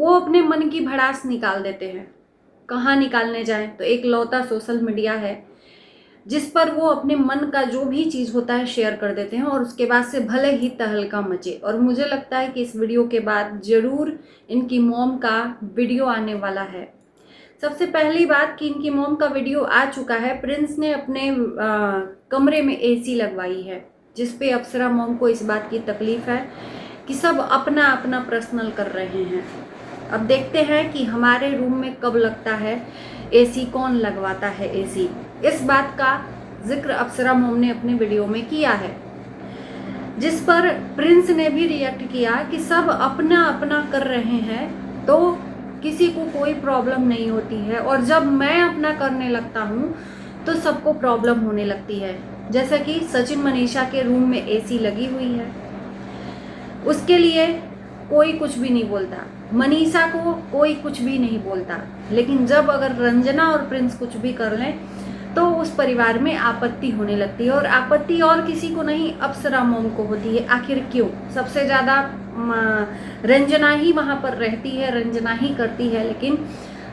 वो अपने मन की भड़ास निकाल देते हैं। कहाँ निकालने जाएं तो एक लौता सोशल मीडिया है जिस पर वो अपने मन का जो भी चीज़ होता है शेयर कर देते हैं और उसके बाद से भले ही तहलका मचे। और मुझे लगता है कि इस वीडियो के बाद ज़रूर इनकी मॉम का वीडियो आने वाला है। सबसे पहली बात कि इनकी मॉम का वीडियो आ चुका है। प्रिंस ने अपने कमरे में एसी लगवाई है, जिस पे अप्सरा मॉम को इस बात की तकलीफ है कि सब अपना अपना पर्सनल कर रहे हैं। अब देखते हैं कि हमारे रूम में कब लगता है एसी, कौन लगवाता है एसी। इस बात का जिक्र अप्सरा मॉम ने अपने वीडियो में किया है, जिस पर प्रिंस ने भी रिएक्ट किया कि सब अपना अपना कर रहे हैं तो किसी को कोई प्रॉब्लम नहीं होती है, और जब मैं अपना करने लगता हूँ तो सबको प्रॉब्लम होने लगती है। जैसा कि सचिन मनीषा के रूम में एसी लगी हुई है, उसके लिए कोई कुछ भी नहीं बोलता, मनीषा को कोई कुछ भी नहीं बोलता, लेकिन जब अगर रंजना और प्रिंस कुछ भी कर लें तो उस परिवार में आपत्ति होने लगती है। और आपत्ति और किसी को नहीं, अप्सरा मॉम को होती है। आखिर क्यों? सबसे ज़्यादा रंजना ही वहाँ पर रहती है, रंजना ही करती है, लेकिन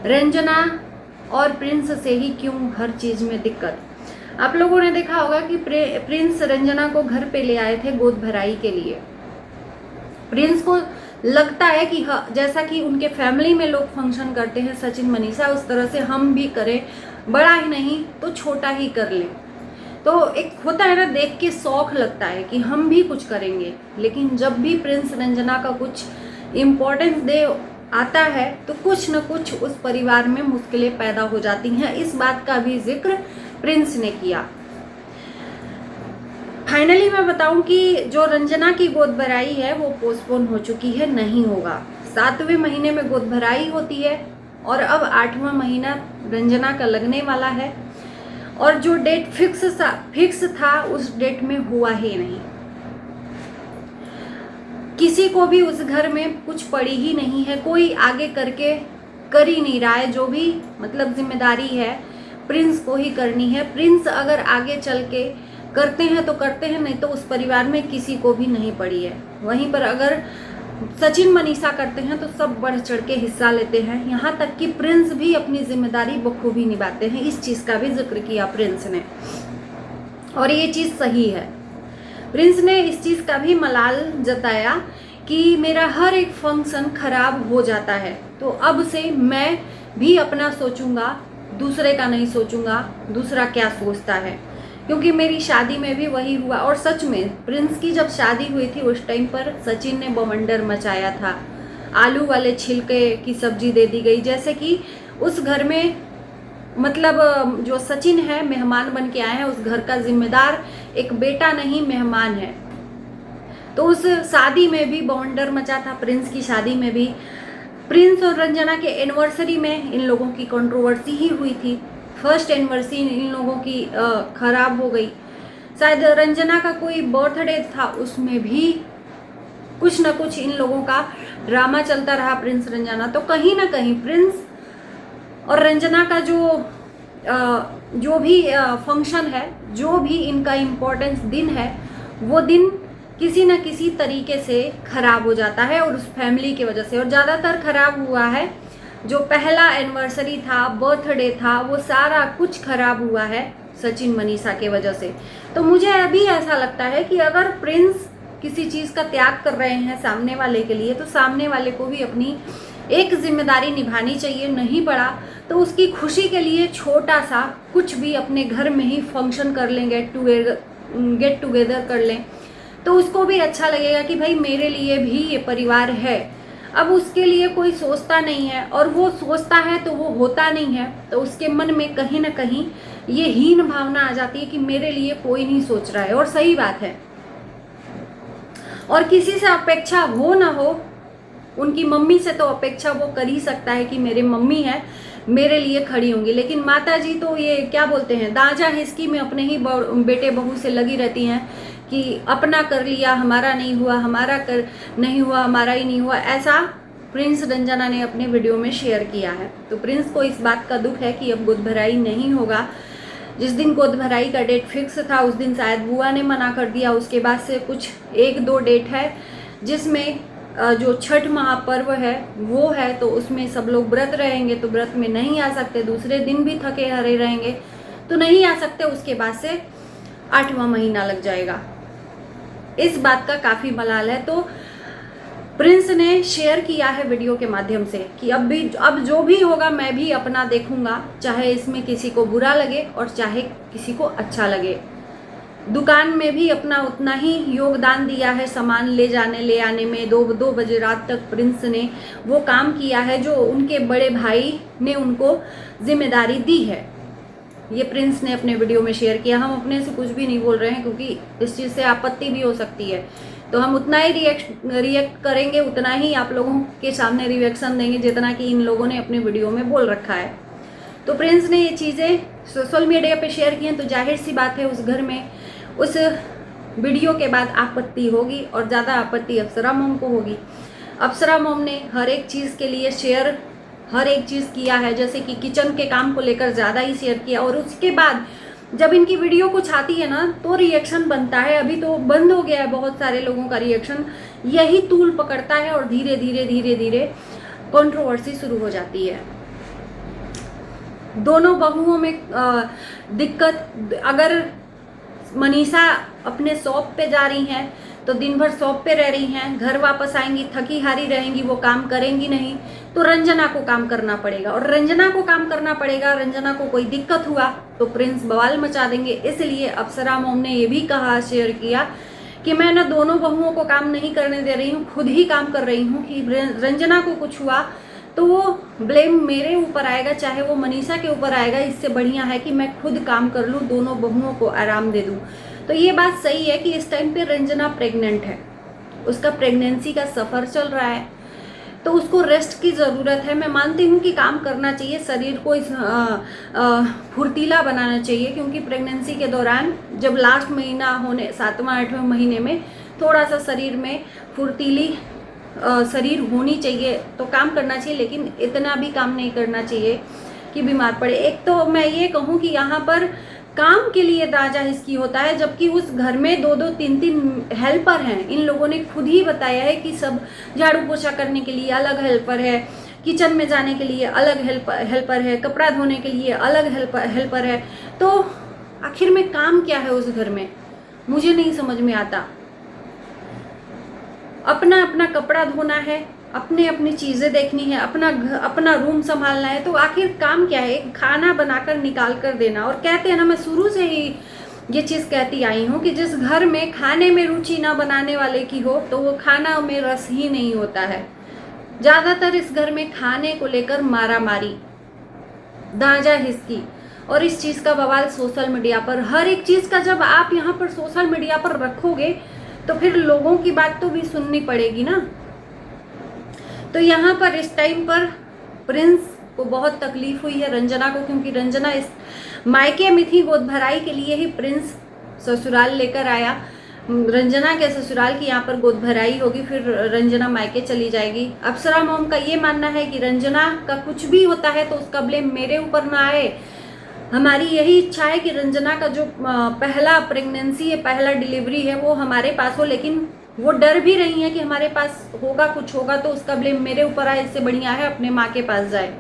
रंजना और प्रिंस से ही क्यों हर चीज़ में दिक्कत। आप लोगों ने देखा होगा कि प्रिंस रंजना को घर पे ले आए थे गोद भराई के लिए। प्रिंस को लगता है कि जैसा कि उनके फैमिली में लोग फंक्शन करते हैं सचिन मनीषा, उस तरह से हम भी करें, बड़ा ही नहीं तो छोटा ही कर लें। तो एक होता है ना, देख के शौक लगता है कि हम भी कुछ करेंगे। लेकिन जब भी प्रिंस रंजना का कुछ इम्पोर्टेंस डे आता है तो कुछ न कुछ उस परिवार में मुश्किलें पैदा हो जाती हैं। इस बात का भी जिक्र प्रिंस ने किया। फाइनली मैं बताऊं कि जो रंजना की गोद भराई है वो पोस्टपोन हो चुकी है, नहीं होगा। 7वें महीने में गोद भराई होती है और अब 8वां महीना रंजना का लगने वाला है, और जो डेट फिक्स था उस डेट में हुआ ही नहीं। किसी को भी उस घर में कुछ पड़ी ही नहीं है, कोई आगे करके कर ही नहीं रहा है। जो भी मतलब जिम्मेदारी है प्रिंस को ही करनी है। प्रिंस अगर आगे चल के करते हैं तो करते हैं, नहीं तो उस परिवार में किसी को भी नहीं पड़ी है। वहीं पर अगर सचिन मनीषा करते हैं तो सब बढ़ चढ़ के हिस्सा लेते हैं, यहाँ तक कि प्रिंस भी अपनी जिम्मेदारी बखूबी निभाते हैं। इस चीज़ का भी जिक्र किया प्रिंस ने, और ये चीज़ सही है। प्रिंस ने इस चीज़ का भी मलाल जताया कि मेरा हर एक फंक्शन खराब हो जाता है, तो अब से मैं भी अपना सोचूंगा, दूसरे का नहीं सोचूंगा दूसरा क्या सोचता है, क्योंकि मेरी शादी में भी वही हुआ। और सच में प्रिंस की जब शादी हुई थी उस टाइम पर सचिन ने बवंडर मचाया था। आलू वाले छिलके की सब्जी दे दी गई, जैसे कि उस घर में मतलब जो सचिन है मेहमान बन के आए हैं, उस घर का जिम्मेदार एक बेटा नहीं मेहमान है। तो उस शादी में भी बवंडर मचा था, प्रिंस की शादी में भी। प्रिंस और रंजना के एनिवर्सरी में इन लोगों की कंट्रोवर्सी ही हुई थी। फर्स्ट एनिवर्सरी इन लोगों की खराब हो गई। शायद रंजना का कोई बर्थडे था, उसमें भी कुछ न कुछ इन लोगों का ड्रामा चलता रहा, प्रिंस रंजना। तो कहीं ना कहीं प्रिंस और रंजना का जो भी फंक्शन है, जो भी इनका इम्पोर्टेंस दिन है, वो दिन किसी न किसी तरीके से खराब हो जाता है, और उस फैमिली की वजह से। और ज़्यादातर खराब हुआ है जो पहला एनिवर्सरी था, बर्थडे था, वो सारा कुछ खराब हुआ है सचिन मनीषा के वजह से। तो मुझे अभी ऐसा लगता है कि अगर प्रिंस किसी चीज़ का त्याग कर रहे हैं सामने वाले के लिए, तो सामने वाले को भी अपनी एक जिम्मेदारी निभानी चाहिए। नहीं पड़ा तो उसकी खुशी के लिए छोटा सा कुछ भी अपने घर में ही फंक्शन कर लें, गेट टुगेदर कर लें, तो उसको भी अच्छा लगेगा कि भाई मेरे लिए भी ये परिवार है। अब उसके लिए कोई सोचता नहीं है, और वो सोचता है तो वो होता नहीं है, तो उसके मन में कहीं ना कहीं ये हीन भावना आ जाती है कि मेरे लिए कोई नहीं सोच रहा है। और सही बात है, और किसी से अपेक्षा हो ना हो, उनकी मम्मी से तो अपेक्षा वो कर ही सकता है कि मेरे मम्मी है, मेरे लिए खड़ी होंगी। लेकिन माता जी तो ये क्या बोलते हैं, दांजा हिसकी में अपने ही बेटे बहू से लगी रहती हैं कि अपना कर लिया, हमारा नहीं हुआ, हमारा कर नहीं हुआ, हमारा ही नहीं हुआ। ऐसा प्रिंस रंजना ने अपने वीडियो में शेयर किया है। तो प्रिंस को इस बात का दुख है कि अब गोद भराई नहीं होगा। जिस दिन गोद भराई का डेट फिक्स था उस दिन शायद बुआ ने मना कर दिया। उसके बाद से कुछ 1-2 डेट है जिसमें जो छठ महापर्व है वो है, तो उसमें सब लोग व्रत रहेंगे, तो व्रत में नहीं आ सकते, दूसरे दिन भी थके हारे रहेंगे तो नहीं आ सकते। उसके बाद से 8वां महीना लग जाएगा। इस बात का काफ़ी मलाल है। तो प्रिंस ने शेयर किया है वीडियो के माध्यम से कि अब जो भी होगा मैं भी अपना देखूंगा, चाहे इसमें किसी को बुरा लगे और चाहे किसी को अच्छा लगे। दुकान में भी अपना उतना ही योगदान दिया है, सामान ले जाने ले आने में। 2 बजे रात तक प्रिंस ने वो काम किया है जो उनके बड़े भाई ने उनको जिम्मेदारी दी है। ये प्रिंस ने अपने वीडियो में शेयर किया। हम अपने से कुछ भी नहीं बोल रहे हैं क्योंकि इस चीज़ से आपत्ति भी हो सकती है, तो हम उतना ही रिएक्ट करेंगे, उतना ही आप लोगों के सामने रिएक्शन देंगे जितना कि इन लोगों ने अपने वीडियो में बोल रखा है। तो प्रिंस ने ये चीज़ें सोशल मीडिया पे शेयर की हैं, तो जाहिर सी बात है उस घर में उस वीडियो के बाद आपत्ति होगी, और ज़्यादा आपत्ति अप्सरा मोम को होगी। अप्सरा मोम ने हर एक चीज़ के लिए शेयर हर एक चीज़ किया है, जैसे कि किचन के काम को लेकर ज़्यादा ही शेयर किया, और उसके बाद जब इनकी वीडियो कुछ आती है ना तो रिएक्शन बनता है। अभी तो बंद हो गया है बहुत सारे लोगों का रिएक्शन, यही तूल पकड़ता है और धीरे धीरे धीरे धीरे कंट्रोवर्सी शुरू हो जाती है। दोनों बहुओं में दिक्कत, अगर मनीषा अपने शॉप पे जा रही हैं तो दिन भर शॉप पे रह रही हैं, घर वापस आएंगी थकी हारी रहेंगी, वो काम करेंगी नहीं, तो रंजना को काम करना पड़ेगा, और रंजना को काम करना पड़ेगा। रंजना को कोई दिक्कत हुआ तो प्रिंस बवाल मचा देंगे। इसलिए अप्सरा मोम ने ये भी कहा, शेयर किया कि मैं ना दोनों बहुओं को काम नहीं करने दे रही हूँ, खुद ही काम कर रही हूँ कि रंजना को कुछ हुआ तो वो ब्लेम मेरे ऊपर आएगा, चाहे वो मनीषा के ऊपर आएगा। इससे बढ़िया है कि मैं खुद काम कर लूँ, दोनों बहुओं को आराम दे दूँ। तो ये बात सही है कि इस टाइम पे रंजना प्रेग्नेंट है, उसका प्रेगनेंसी का सफ़र चल रहा है, तो उसको रेस्ट की ज़रूरत है। मैं मानती हूँ कि काम करना चाहिए, शरीर को फुर्तीला बनाना चाहिए, क्योंकि प्रेगनेंसी के दौरान जब लास्ट महीना होने 7वां 8वें महीने में थोड़ा सा शरीर में फुर्तीली शरीर होनी चाहिए, तो काम करना चाहिए, लेकिन इतना भी काम नहीं करना चाहिए कि बीमार पड़े। एक तो मैं ये कहूँ कि यहाँ पर काम के लिए राजा हिसकी होता है, जबकि उस घर में 2-2 3-3 हेल्पर हैं। इन लोगों ने खुद ही बताया है कि सब झाड़ू पोछा करने के लिए अलग हेल्पर है, किचन में जाने के लिए अलग हेल्पर है, कपड़ा धोने के लिए अलग हेल्पर है। तो आखिर में काम क्या है उस घर में, मुझे नहीं समझ में आता। अपना अपना कपड़ा धोना है, अपने अपनी चीज़ें देखनी है, अपना रूम संभालना है, तो आखिर काम क्या है? खाना बनाकर निकाल कर देना। और कहते हैं ना, मैं शुरू से ही ये चीज़ कहती आई हूँ कि जिस घर में खाने में रुचि ना बनाने वाले की हो तो वो खाना में रस ही नहीं होता है। ज़्यादातर इस घर में खाने को लेकर मारामारी, दांजा हिसकी, और इस चीज़ का बवाल सोशल मीडिया पर। हर एक चीज़ का जब आप यहाँ पर सोशल मीडिया पर रखोगे तो फिर लोगों की बात तो भी सुननी पड़ेगी ना। तो यहाँ पर इस टाइम पर प्रिंस को बहुत तकलीफ हुई है, रंजना को, क्योंकि रंजना इस मायके में थी। गोद भराई के लिए ही प्रिंस ससुराल लेकर आया। रंजना के ससुराल की यहाँ पर गोद भराई होगी, फिर रंजना मायके चली जाएगी। अप्सरा मोम का ये मानना है कि रंजना का कुछ भी होता है तो उसका ब्लेम मेरे ऊपर ना आए। हमारी यही इच्छा है कि रंजना का जो पहला प्रेगनेंसी है, पहला डिलीवरी है, वो हमारे पास हो, लेकिन वो डर भी रही है कि हमारे पास होगा, कुछ होगा तो उसका ब्लेम मेरे ऊपर आए, इससे बढ़िया है अपने माँ के पास जाए,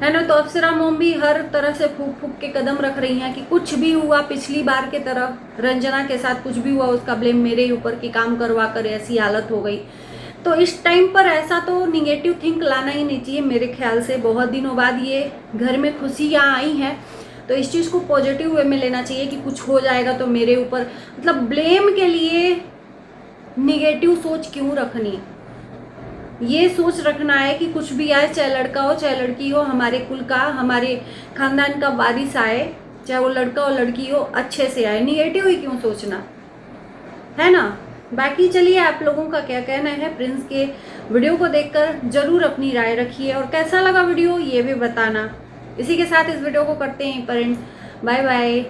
है ना। तो अप्सरा मोम भी हर तरह से फूक फूक के कदम रख रही हैं कि कुछ भी हुआ पिछली बार के तरह रंजना के साथ कुछ भी हुआ उसका ब्लेम मेरे ऊपर की काम करवा कर ऐसी हालत हो गई। तो इस टाइम पर ऐसा तो निगेटिव थिंक लाना ही नहीं चाहिए मेरे ख्याल से। बहुत दिनों बाद ये घर में खुशियाँ आई हैं तो इस चीज़ को पॉजिटिव वे में लेना चाहिए कि कुछ हो जाएगा तो मेरे ऊपर, मतलब ब्लेम के लिए निगेटिव सोच क्यों रखनी। ये सोच रखना है कि कुछ भी आए, चाहे लड़का हो चाहे लड़की हो, हमारे कुल का, हमारे खानदान का वारिस आए, चाहे वो लड़का हो लड़की हो, अच्छे से आए। निगेटिव ही क्यों सोचना, है ना। बाकी चलिए, आप लोगों का क्या कहना है प्रिंस के वीडियो को देखकर जरूर अपनी राय रखिए, और कैसा लगा वीडियो ये भी बताना। इसी के साथ इस वीडियो को करते हैं पर बाय बाय।